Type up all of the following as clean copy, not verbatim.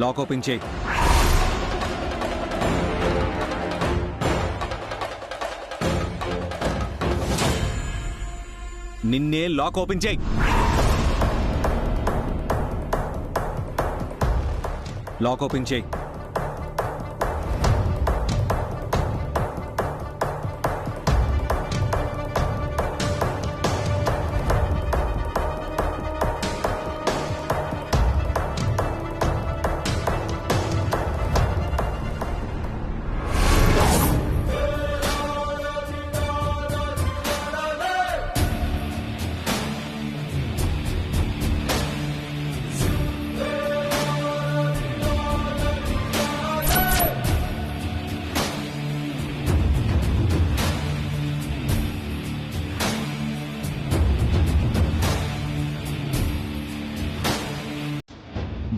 Lock open చేయి. నిన్నే lock open చేయి. లాక్ ఓపెన్ చేయి.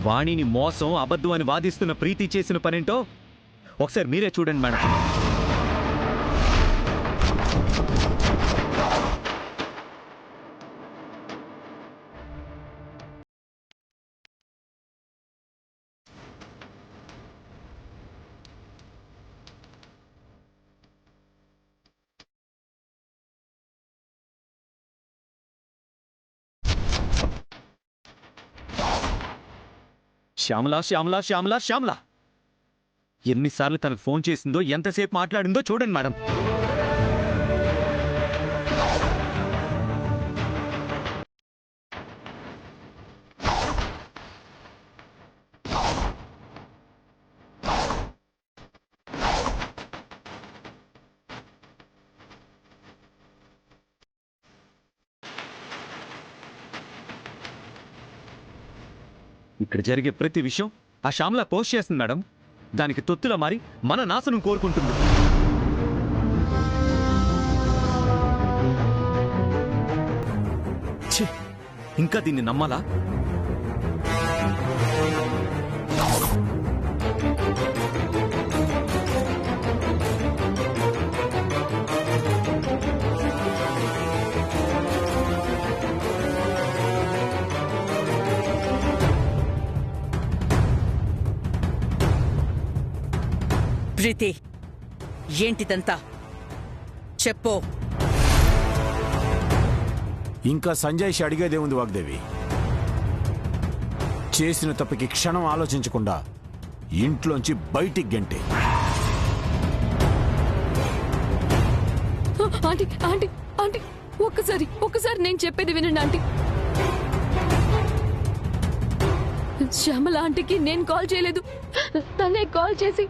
వాణిని మోసం అబద్ధం అని వాదిస్తున్న ప్రీతి చేసిన పనేంటో ఒకసారి మీరే చూడండి మేడం. శ్యామల శ్యామల శ్యామల శ్యామల ఎన్నిసార్లు తనకు ఫోన్ చేసిందో, ఎంతసేపు మాట్లాడిందో చూడండి మేడం. ఇక్కడ జరిగే ప్రతి విషయం ఆ శ్యామల పోస్ట్ చేస్తుంది మేడం. దానికి తొత్తులా మారి మన నాశనం కోరుకుంటుంది. ఛీ, ఇంకా దీన్ని నమ్మాలా? ప్రీతి, ఏంటిదంతా చెప్పు. ఇంకా సంజయ్ అడిగేదేముంది వాగ్దేవి? చేసిన తప్పుకి క్షణం ఆలోచించకుండా ఇంట్లోంచి బయటికి గంటే. ఆంటీ ఆంటీ ఆంటీ ఒక్కసారి నేను చెప్పేది వినండి ఆంటీ. శ్యామల ఆంటీకి నేను కాల్ చేయలేదు. తనే కాల్ చేసి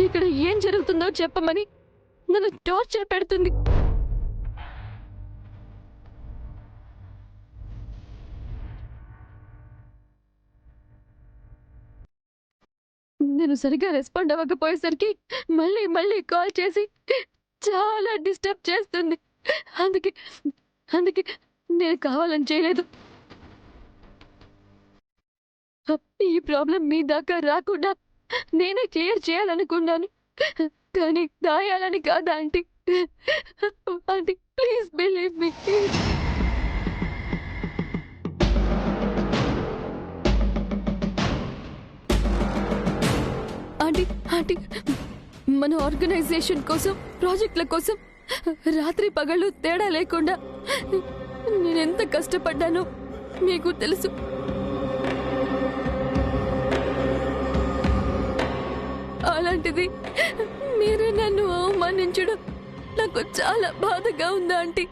ఇక్కడ ఏం జరుగుతుందో చెప్పమని నన్ను టార్చర్ పెడుతుంది. నేను సరిగా రెస్పాండ్ అవ్వకపోయేసరికి మళ్ళీ కాల్ చేసి చాలా డిస్టర్బ్ చేస్తుంది. అందుకే నేను కావాలని చేయలేదు. ఈ ప్రాబ్లం మీ దాకా రాకుండా నేనే క్లియర్ చేయాలనుకున్నాను, కానీ దాయాలని కాదా aunty? Aunty please believe me. Aunty మన ఆర్గనైజేషన్ కోసం, ప్రాజెక్టుల కోసం రాత్రి పగళ్ళు తేడా లేకుండా నేనెంత కష్టపడ్డానో మీకు తెలుసు. అలాంటిది మీరే నన్ను అవమానించడం నాకు చాలా బాధగా ఉందా ఆంటీ?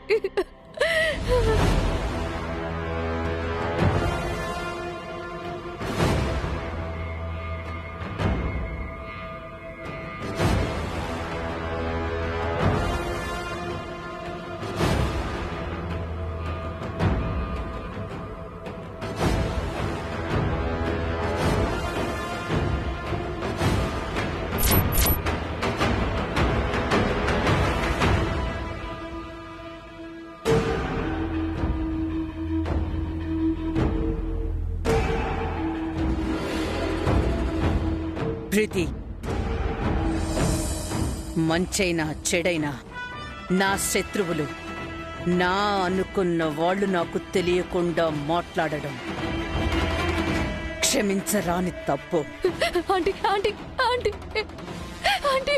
ప్రీతి, మంచైనా చెడైనా నా శత్రువులు, నా అనుకున్న వాళ్ళు నాకు తెలియకుండా మాట్లాడడం క్షమించరాని తప్పు. ఆంటీ ఆంటీ ఆంటీ ఆంటీ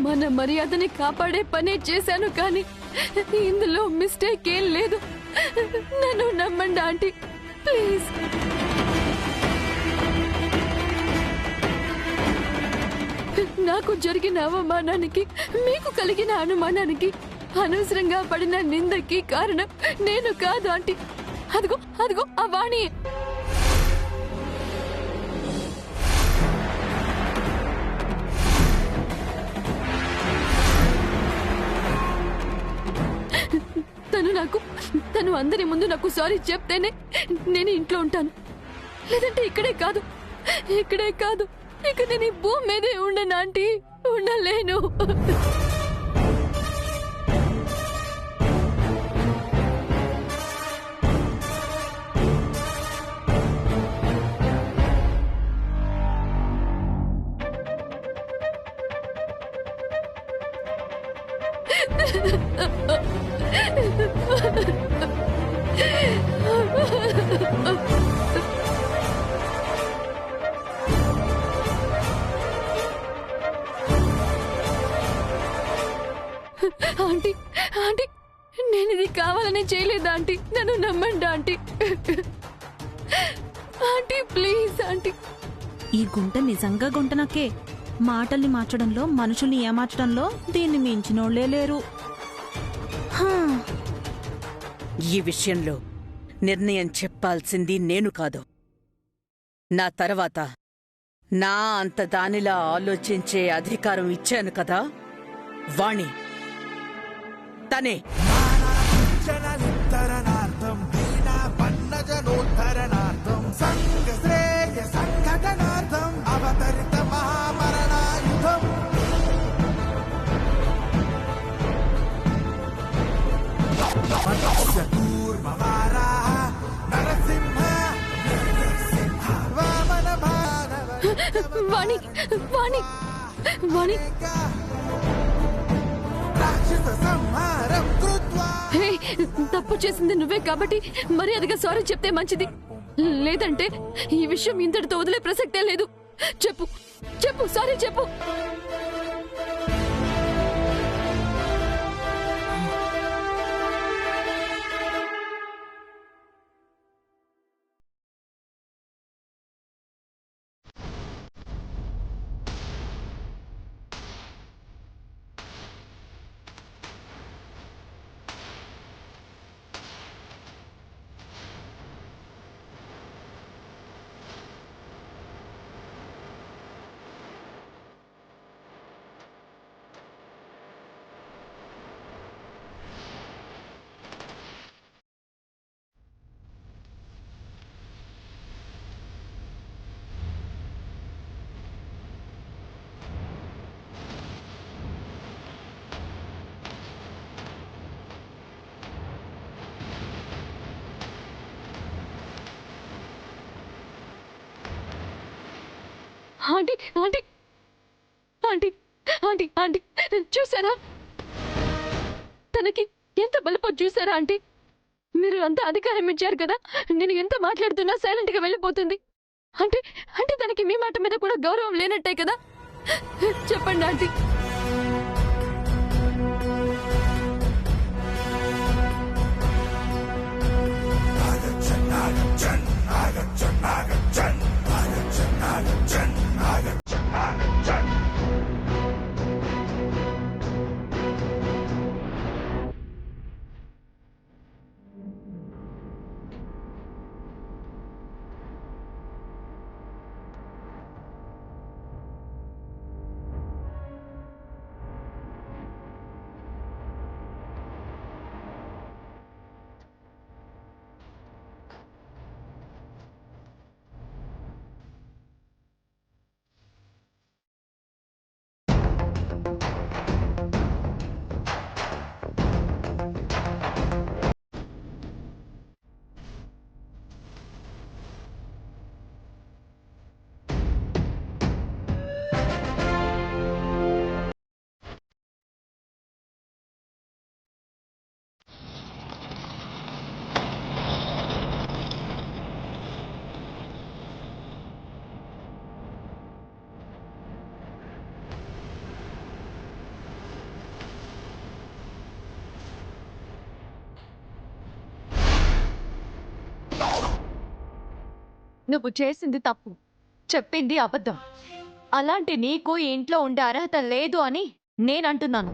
మన మర్యాదని కాపాడే పనే చేశాను కానీ ఇందులో మిస్టేక్ ఏం లేదు. నన్ను నమ్మండి ఆంటీ ప్లీజ్. నాకు జరిగిన అవమానానికి మీకు కలిగిన అనుమానానికి అనవసరంగా పడిన నిందకి కారణం నేను కాదు ఆంటీ. అదిగో అదిగో ఆ వాణి. తను అందరి ముందు నాకు సారీ చెప్తేనే నేను ఇంట్లో ఉంటాను. లేదంటే ఇక్కడే కాదు ఇక నేను ఈ భూమి మీదే ఉండను ఆంటీ, ఉండలేను. ఆంటీ ఆంటీ నేను ఇది కావాలని చేయలేదు ఆంటీ, నన్ను నమ్మండి ఆంటీ. Aunty please aunty. ఈ గుంట నిజంగా గుంటనకే. మాటల్ని మార్చడంలో, మనుషుల్ని ఏమార్చడంలో దీన్ని మించినోళ్లే లేరు. హా. ఈ విషయంలో నిర్ణయం చెప్పాల్సింది నేను కాదు, నా తర్వాత నా అంత దానిలా ఆలోచించే అధికారం ఇచ్చాను కదా వాణి, తనే. వాణి వాణి వాణి హే, తప్పు చేసింది నువ్వే కాబట్టి మర్యాదగా సారీ చెప్తే మంచిది. లేదంటే ఈ విషయం ఇంతటితో వదిలే ప్రసక్తే లేదు. చెప్పు చెప్పు సారీ చెప్పు. Aunty aunty aunty aunty aunty చూసారా, తనకి ఎంత బలపో చూసారా ఆంటీ. మీరు అంత అధికారం ఇచ్చారు కదా, నేను ఎంత మాట్లాడుతున్నా సైలెంట్ గా వెళ్ళిపోతుంది. అంటే అంటే తనకి మీ మాట మీద కూడా గౌరవం లేనట్టే కదా. చెప్పండి ఆంటీ. నువ్వు చేసింది తప్పు, చెప్పింది అబద్ధం. అలాంటి నీకు ఈ ఇంట్లో ఉండే అర్హత లేదు అని నేనంటున్నాను.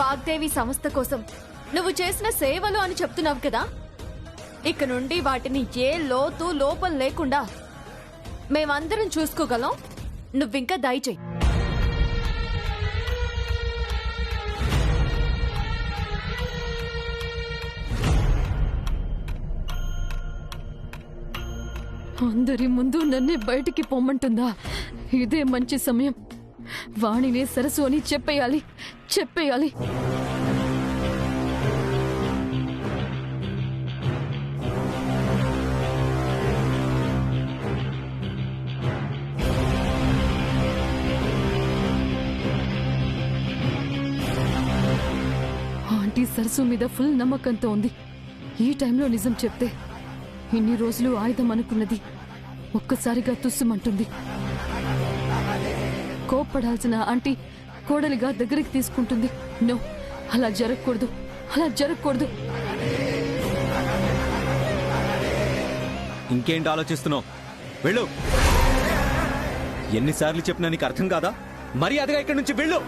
వాగ్దేవి సంస్థ కోసం నువ్వు చేసిన సేవలు అని చెప్తున్నావు కదా, ఇక నుండి వాటిని ఏ లోతు లోపం లేకుండా మేమందరం చూసుకోగలం. నువ్వింకా దయచేయి. అందరి ముందు నన్నే బయటికి పొమ్మంటుందా? ఇదే మంచి సమయం. వాణినే సరస్సు అని చెప్పేయాలి. ఆంటీ సరస్సు మీద ఫుల్ నమ్మకంతో ఉంది. ఈ టైంలో నిజం చెప్తే ఇన్ని రోజులు ఆయుధం అనుకున్నది ఒక్కసారిగా తుస్సుమంటుంది. కోప్పడాల్సిన ఆంటీ కోడలిగా దగ్గరికి తీసుకుంటుంది. నో, అలా జరగకూడదు. ఇంకేంటి ఆలోచిస్తున్నావు? వెళ్ళు. ఎన్నిసార్లు చెప్పినా నీకు అర్థం కాదా? మర్యాదగా ఇక్కడి నుంచి వెళ్ళు.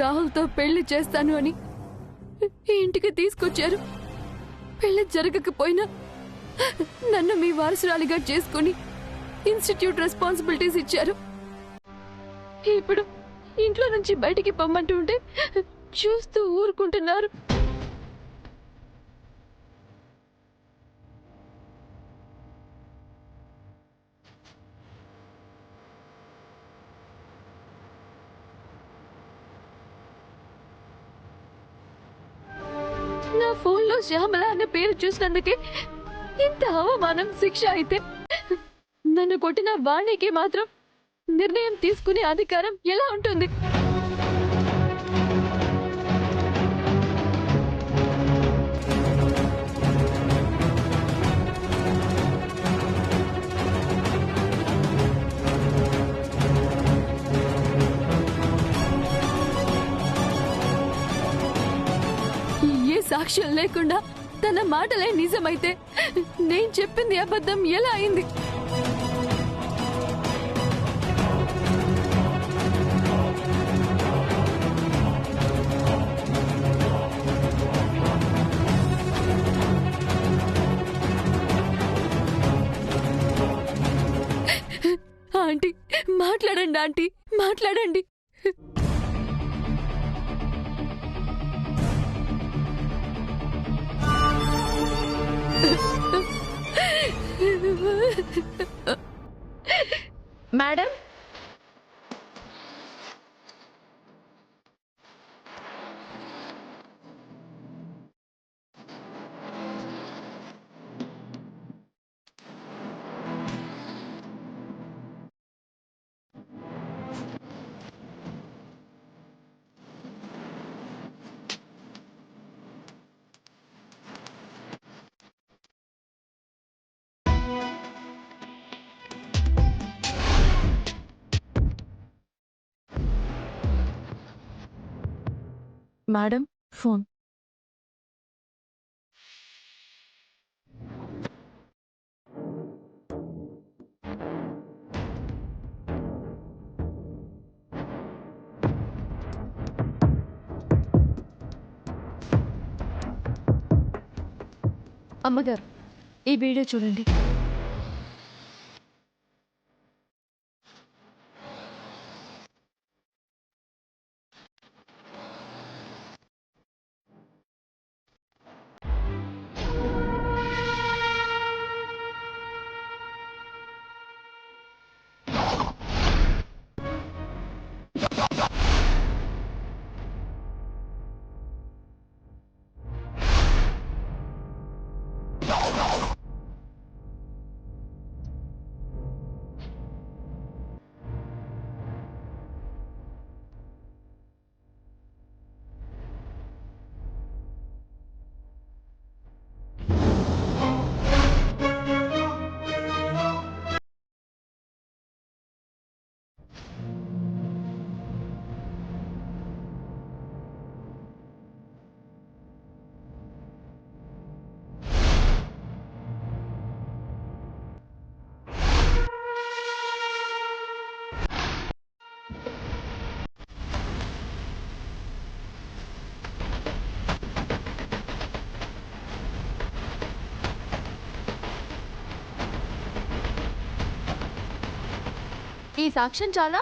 రాహుల్తో పెళ్లి చేస్తాను అని ఈ ఇంటికి తీసుకొచ్చారు. పెళ్లి జరగకపోయినా నన్ను మీ వారసురాలిగా చేసుకుని ఇన్స్టిట్యూట్ రెస్పాన్సిబిలిటీస్ ఇచ్చారు. ఇప్పుడు ఇంట్లో నుంచి బయటికి పొమ్మంటూ ఉంటే చూస్తూ ఊరుకుంటున్నారు. నా ఫోన్లో శ్యామల అనే పేరు చూసినందుకే ఇంత అవమానం, శిక్ష అయితే నన్ను కొట్టిన వాణికి మాత్రం నిర్ణయం తీసుకునే అధికారం ఎలా ఉంటుంది? ఏ సాక్ష్యం లేకుండా తన మాటలే నిజమైతే నేను చెప్పింది అబద్ధం ఎలా అయింది? ఆంటీ మాట్లాడండి, ఆంటీ మాట్లాడండి. Madam, madam phone. అమ్మగారు, ఈ వీడియో చూడండి. ఈ సాక్ష్యం చాలా?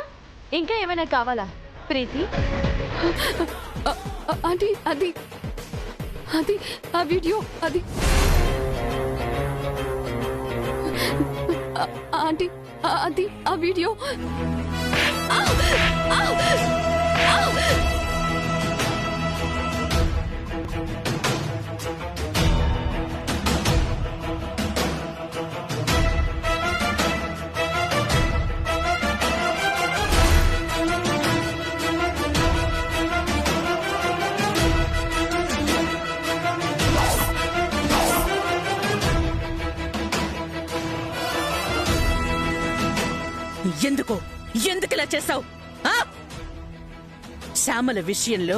ఇంకా ఏమైనా కావాలా ప్రీతి? ఆంటీ అది అది ఆ వీడియో అది ఆంటీ అది ఆ వీడియో ఎందుకు ఇలా చేశావు? శ్యామల విషయంలో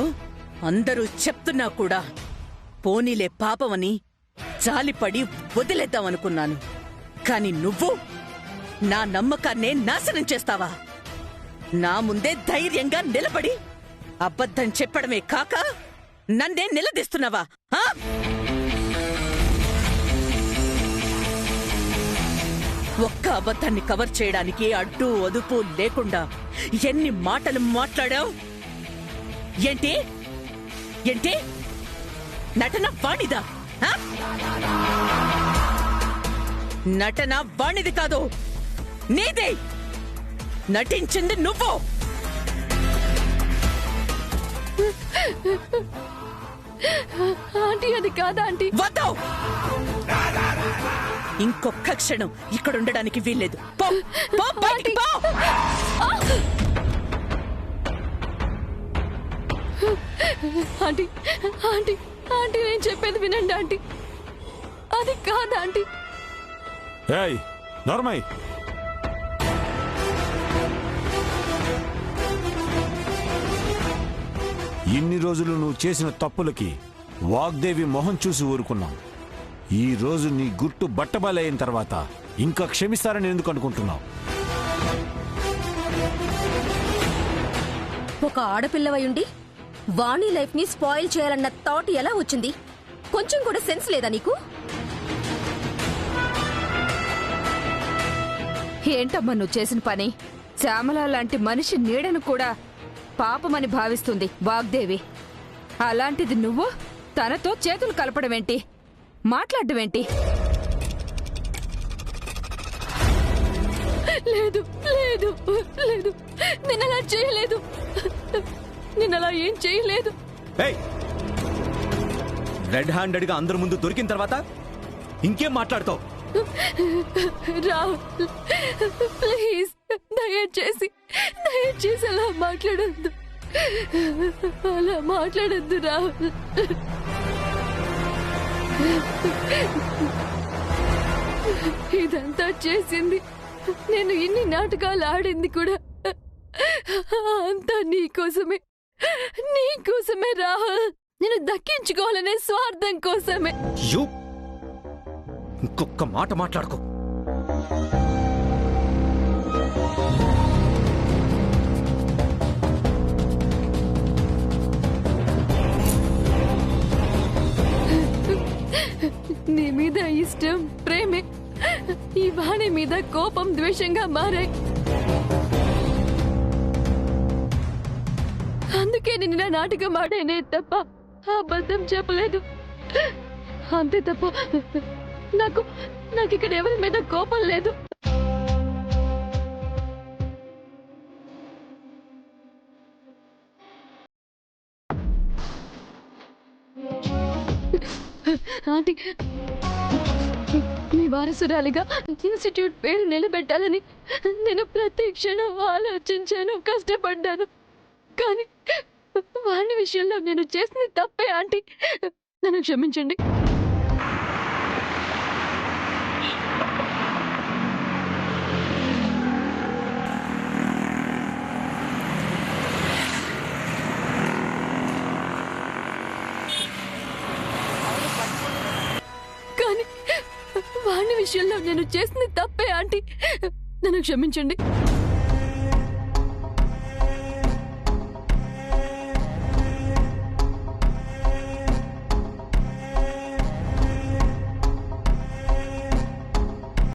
అందరూ చెప్తున్నా కూడా పోనీలే పాపమని జాలిపడి వదిలేద్దామనుకున్నాను. కాని నువ్వు నా నమ్మకాన్నే నాశనం చేస్తావా? నా ముందే ధైర్యంగా నిలబడి అబద్ధం చెప్పడమే కాక నన్నే నిలదీస్తున్నావా? ఒక్క అబద్ధాన్ని కవర్ చేయడానికి అడ్డు అదుపు లేకుండా ఎన్ని మాటలు మాట్లాడావు? ఏంటి ఏంటి నటన వాణిదా? నటన వాణిది కాదు, నీదే. నటించింది నువ్వు. ఆంటీ అది కాదా ఆంటీ? వద్దు, ఇంకొక్క క్షణం ఇక్కడ ఉండడానికి వీల్లేదు. పో, పో, బయటికి పో. ఆంటీ ఆంటీ ఆంటీ నేను చెప్పేది వినండి ఆంటీ. అది కాదా ఆంటీ? ఏయ్ నర్మయ్, ఇన్ని రోజులు నువ్వు చేసిన తప్పులకి వాగ్దేవి మొహం చూసి ఊరుకున్నాం. ఈ రోజు నీ గుట్టు బట్టబలైన తర్వాత ఇంకా క్షమిస్తారని ఎందుకు అనుకుంటున్నావు? ఒక ఆడపిల్లవై ఉండి వాణి లైఫ్ ని స్పాయిల్ చేయాలన్న థాట్ ఎలా వచ్చింది? కొంచెం కూడా సెన్స్ లేదా నీకు? ఏంటమ్మా నువ్వు చేసిన పని? శ్యామల లాంటి మనిషి నీడను కూడా పాపమని భావిస్తుంది వాగ్దేవి. అలాంటిది నువ్వు తనతో చేతులు కలపడమేంటి, మాట్లాడమేంటి? లేదు లేదు లేదు, నేను అలా చేయలేదు. నేను అలా ఏం చేయలేదు. రెడ్ హ్యాండెడ్ గా అందరి ముందు దొరికిన తర్వాత ఇంకేం మాట్లాడతావు? రాహుల్ ప్లీజ్, దయచేసి అలా మాట్లాడద్దు, అలా మాట్లాడద్దు రాహుల్. ఇదంతా చేసింది, నేను ఇన్ని నాటకాలు ఆడింది కూడా అంతా నీకోసమే రాహుల్. నేను దక్కించుకోవాలనే స్వార్థం కోసమే. ఇంకొక మాట మాట్లాడుకో. నీ మీద ఇష్టం, ప్రేమే ఈ వాణి మీద కోపం, ద్వేషంగా మారాయి. అందుకే నేను నా నాటకం ఆడేనే తప్ప అబద్ధం చెప్పలేదు. అంతే తప్ప నాకు ఇక్కడ ఎవరి మీద కోపం లేదు. ఆంటీ, మీ వారసురాలిగా ఇన్స్టిట్యూట్ పేరు నిలబెట్టాలని నేను ప్రతి క్షణం ఆలోచించాను, కష్టపడ్డాను. కానీ వాణి విషయంలో నేను చేసింది తప్పే ఆంటీ, నన్ను క్షమించండి. కానీ వాణి విషయంలో నేను చేసింది తప్పే ఆంటీ, నన్ను క్షమించండి.